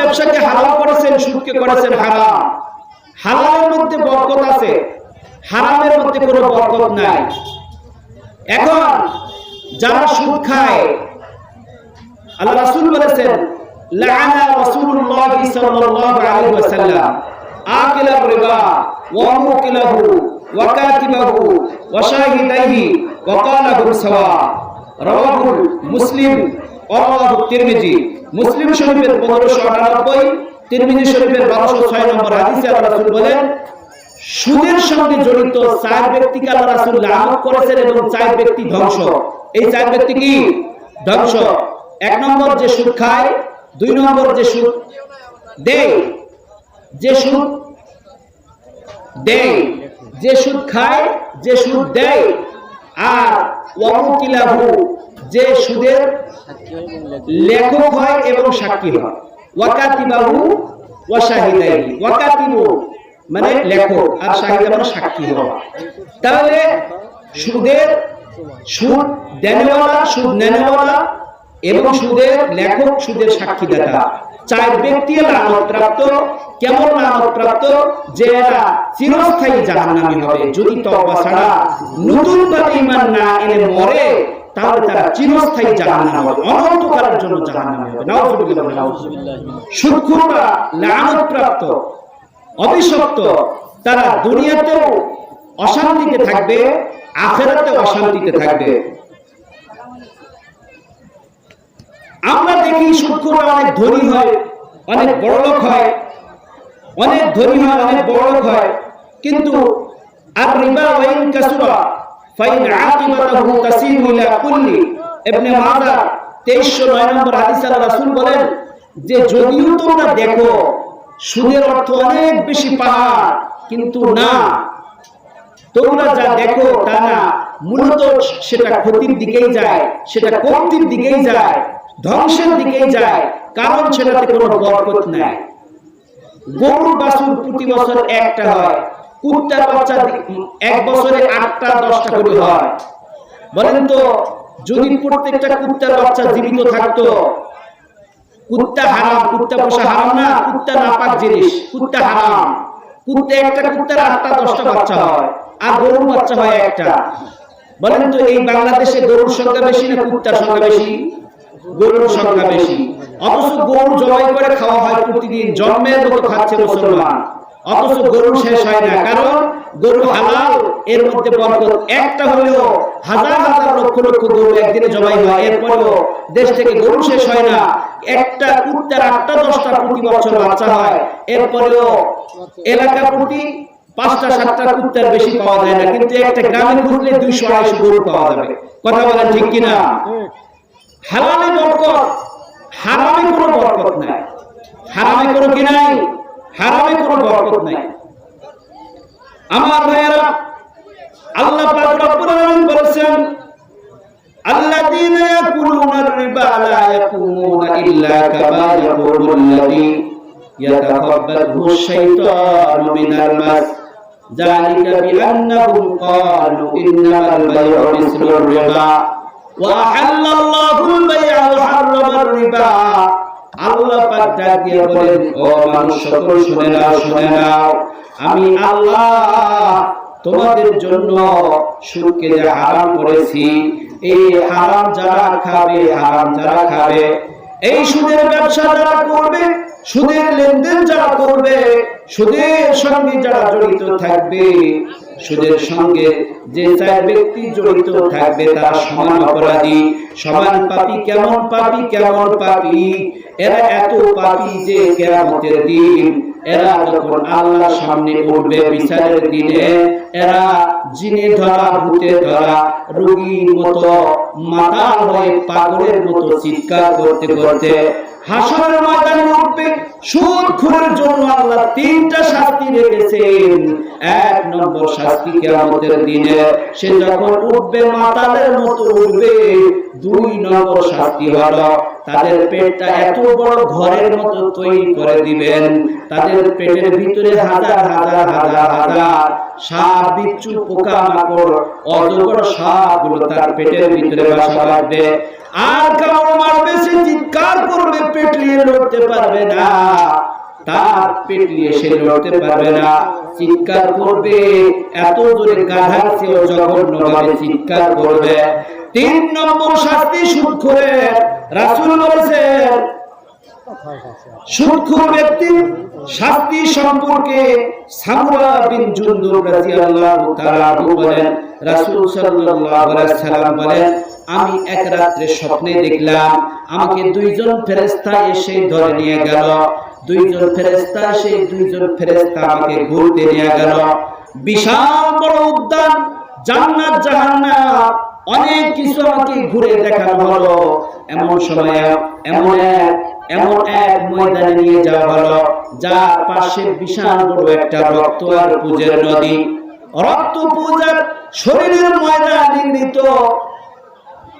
ব্যবসাকে হালাল করেছেন, সুদকে করেছেন হারাম। হালালের মধ্যে বরকত আছে, হারামের মধ্যে কোনো বরকত নাই। এখন যারা সুদ খায়, আল্লাহ রাসূল বলেছেন লাআনা রাসূলুল্লাহ সাল্লাল্লাহু আলাইহি ওয়াসাল্লাম আকিলার রিবা ওয়া মুকিলাহু ওয়া কাতিবাহু ওয়া শাহিদাইহি ওয়া ক্বালা হুম সাওয়া। রাওয়াহু মুসলিম ওয়া রাওয়াহু তিরমিজি। মুসলিম শরীফের 1598, তিরমিজি শরীফের 1206 নম্বর হাদিসে আল্লাহ রাসূল বলেন, সুদের সঙ্গে জড়িত 4 ব্যক্তিকে আল্লাহ রাসূল লানত করেছেন এবং 4 ব্যক্তি ধ্বংস। এই 4 ব্যক্তি কি ধ্বংস? 1 নম্বর যে সুদ খায়, 2 নম্বর যে সুদ দেয়, যে সুদ দেয়, যে সুদ খায়, যে সুদ দেয়, আর ওয়াকিলাহু যে সুদের লেখক হয় এবং সাক্ষী হয়, ওয়াকাতিবাহু ওয়া শাহিদাইহি। ওয়াকাতিবু মানে লেখক আর শাহিদা মানে সাক্ষী হয়। তাহলে সুদের সুদ দেনেওয়ালা, সুদ নেনেওয়ালা এবং সুদের লেখক, সুদের সাক্ষীদাতা 4 ব্যক্তি লানতপ্রাপ্ত। কেমন লানতপ্রাপ্ত? যে এরা চিরস্থায়ী জাহান্নামী হবে। যদি তওবা ছাড়া নতুন ভাবে ঈমান না এনে মরে, তাহলে তারা চিরস্থায়ী জাহান্নামী হবে, অনন্তকালের জন্য জাহান্নামী হবে। নাউযুবিল্লাহ। সুদখোররা লানতপ্রাপ্ত, অভিশপ্ত। তারা দুনিয়াতেও অশান্তিতে থাকবে, আখিরাতেও অশান্তিতে থাকবে। আমরা দেখি সুদখোররা অনেক ধনী হয়, অনেক বড়লোক হয়, অনেক ধনী হয়, অনেক বড়লোক হয়, কিন্তু আর রিবা ওয়াইন কাসুরা ফাইন আকিবাতুহু তাসিরু ইলা কুল্লি। ইবনে মাজাহ 2309 নম্বর হাদিসে আল্লাহ রাসূল বলেন যে যদিও তোমরা দেখো সুদের অর্থ অনেক বেশি পাহাড়, কিন্তু না, তোমরা যা দেখো তা না, মূলত সেটা ক্ষতির দিকেই যায়, সেটা কমতির দিকেই যায়, ধ্বংসের দিকেই যায়। কারণ সেটাতে কোনো বরকত নাই। গরুর বাছুর প্রতি বছর একটা হয়, কুত্তার বাচ্চা 1 বছরে 8টা 10টা করে হয়। বলেন তো, যদি প্রত্যেকটা কুত্তার বাচ্চা জীবিত থাকতো, কুত্তা হারাম, কুত্তা পোষা হারাম না, কুত্তা নাপাক জিনিস, কুত্তা হারাম। কুত্তা একটা কুত্তার 8টা 10টা বাচ্চা হয়, আর গরুর বাচ্চা হয় একটা। বলেন তো, এই বাংলাদেশে গরুর সংখ্যা বেশি না কুত্তার সংখ্যা বেশি? গরুর সংখ্যা বেশি। অথচ গরু জবাই করে খাওয়া হয় প্রতিদিন, জন্মের মতো খাচ্ছে মুসলমান। অথচ গরু শেষ হয় না, কারণ গরু হালাল, এর মধ্যে বরকত। একটা হলেও হাজার হাজার লক্ষ লক্ষ গরু একদিনে জবাই হয়, এরপরেও দেশ থেকে গরু শেষ হয় না। একটা কুত্তার 8টা 10টা প্রতি বছর বাচ্চা হয়, এরপরেও এলাকা প্রতি 5টা 7টা কুত্তার বেশি পাওয়া যায় না। কিন্তু একটা গ্রামে ঘুরলে 200-250 গরু পাওয়া যাবে। কথা বলেন ঠিক কিনা? হালালে বরকত, হারামে কোনো বরকত নাই। হারামে কোনো কি নাই? হারামে কোনো বরকত নাই। আমার ভাইয়েরা, আল্লাহ পাক রব্বুল আলামিন বলেছেন আল্লাযীনা ইয়াকুলুনার রিবা লা ইয়াকুমুনা ইল্লা কামা ইয়াকুলুল্লাযী ইয়াতাকাব্বাতুহু শাইতানু মিনাল মাস যালিকা বিআন্নাহুম ক্বালু ইন্নামাল বাই'উ মিসলুর রিবা ওয়া আহাল্লাল্লাহুল বাই'a ওয়া হারামার রিবা। আল্লাহ পাক ডাক দিয়ে বলেন, ও মানুষ সকল শুনে নাও, শুনে নাও, আমি আল্লাহ তোমাদের জন্য সুদকে যে হারাম করেছি, এই হারাম যারা খাবে, হারাম যারা খাবে, এই সুদের ব্যবসা যারা করবে, সুদের লেনদেন যারা করবে, সুদের সঙ্গে যারা জড়িত থাকবে, সুদের সঙ্গে যে 4 ব্যক্তি জড়িত থাকবে, তারা সমান অপরাধী, সমান পাপী। কেমন পাপী? কেমন পাপী? এরা এত পাপী যে কিয়ামতের দিন এরা যখন আল্লাহর সামনে উঠবে বিচারের দিনে, এরা জিনে ধরা, ভূতে ধরা, রোগীর মতো, মাতাল হয়ে পাগলের মতো চিৎকার করতে করতে হাসরের ময়দানে উঠবে। সুদখোরের জন্য আল্লাহ 3টা শাস্তি রেখেছেন। 1 নম্বর শাস্তি কিয়ামতের দিনে সে যখন উঠবে, মাতালের মতো উঠবে। 2 নম্বর শাস্তি হলো তাদের পেটটা এত বড় ঘরের মতো তৈরি করে দিবেন, তাদের পেটের ভিতরে হাজার হাজার হাজার হাজার সাপ, বিচ্ছু, পোকা মাকড়, অজগর সাপগুলো তার পেটের ভিতরে বাসা বাঁধবে। আর কামড় মারবে, সে চিৎকার করবে, পেটলিয়ে লড়তে পারবে না, তার পেটলিয়ে সে লড়তে পারবে না, চিৎকার করবে, এত জোরে গাধার চেয়েও জঘন্যভাবে চিৎকার করবে। 3 নম্বর শাস্তি সুদখোরের। রাসূল বলেছেন সুদখোর ব্যক্তির শাস্তি সম্পর্কে সামুরা বিন জুনদুব রাদিয়াল্লাহু তাআলা বলেন, রাসূল সাল্লাল্লাহু আলাইহি সাল্লাম বলেন, আমি এক রাত্রে স্বপ্নে দেখলাম আমাকে 2 জন ফেরেশতা এসে ধরে নিয়ে গেল। 2 জন ফেরেশতা এসে 2 জন ফেরেশতা আমাকে ঘুরতে নিয়ে গেল। বিশাল বড় উদ্যান, জান্নাত জাহান্নাম, অনেক কিছু আমাকে ঘুরে দেখানো হলো। এমন সময় এমন এক ময়দানে নিয়ে যাওয়া হলো, যার পাশে বিশাল বড় একটা রক্ত আর পুজের নদী। রক্ত পূজার শরীরের ময়লা নির্মিত,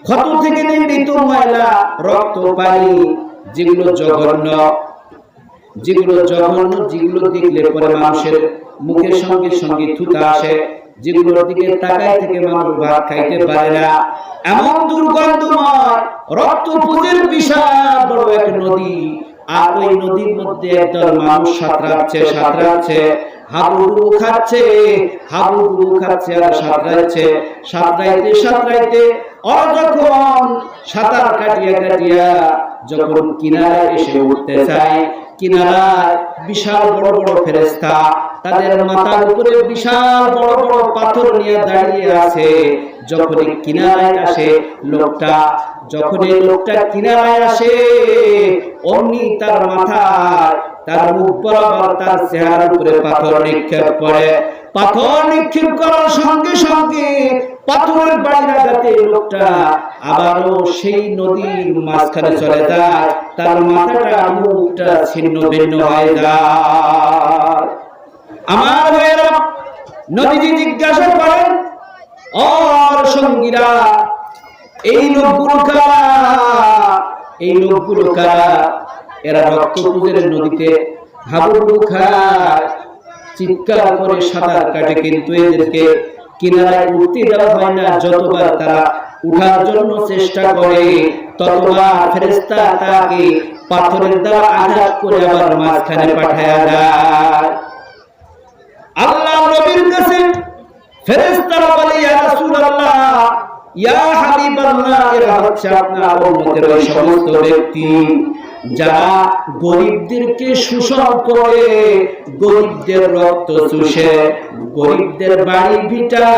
ক্ষত থেকে নির্মিত ময়লা, রক্ত পানি, যেগুলো জঘন্য, যেগুলো দেখলে পরে মানুষের মুখের সঙ্গে সঙ্গে থুতা আসে, যেগুলোর দিকে তাকায় থেকে মানুষ ভাত খাইতে পারে না, এমন দুর্গন্ধময় রক্ত পুজের বিশাল বড় এক নদী। আর ওই নদীর মধ্যে একদল মানুষ সাঁতরাচ্ছে, হাবুডুবু খাচ্ছে আর সাঁতরাইতে ওরা যখন সাঁতার কাটিয়া যখন কিনারায় এসে উঠতে চায়, কিনারায় বিশাল বড় বড় ফেরেশতা, তাদের মাথার উপরে বিশাল বড় বড় পাথর নিয়ে দাঁড়িয়ে আছে। যখনই লোকটা কিনারায় আসে, অমনি তার মাথায়, তার মুখ বরাবর তার চেহারার উপরে পাথর নিক্ষেপ করে। পাথর নিক্ষেপ করার সঙ্গে সঙ্গে পাথরের বাড়ির আঘাতে লোকটা আবারও সেই নদীর মাঝখানে চলে যায়, তার মাথাটা মুখটা ছিন্ন ভিন্ন হয়ে যায়। আমার ভাইয়েরা, নবীজি জিজ্ঞাসা করেন, ওর সঙ্গীরা, এই লোকগুলো কারা? এরা রক্তপুজের নদীতে হাবুডুবু খায়, চিৎকার করে সাঁতার কাটে, কিন্তু এদেরকে কিনারায় উঠতে দেওয়া হয় না। যতবার তারা উঠার জন্য চেষ্টা করে, ততবার ফেরেশতা তাকে পাথরের দ্বারা আঘাত করে আবার মাঝখানে পাঠায়া দেয়। আল্লাহ নবীর কাছে ফেরেশতারা বলে, ইয়া রাসূলুল্লাহ, ইয়া হাবিবাল্লাহ, এরা হচ্ছে আপনার উম্মতের ওই সমস্ত ব্যক্তি যারা গরিবদেরকে শোষণ করে, গরিবদের রক্ত চুষে, গরিবদের বাড়ি ভিটা,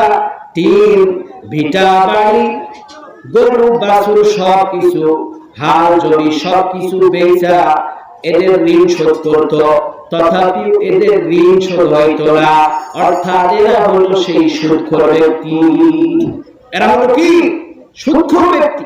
টিন ভিটা বাড়ি, গরু বাছুর সবকিছু, হাল জমি সবকিছু বেচা এদের ঋণ শোধ করত, তথাপি এদের ঋণ শোধ হইত না। অর্থাৎ এরা হলো সেই সুদখোর ব্যক্তি। এরা হলো কি? সুদখোর ব্যক্তি।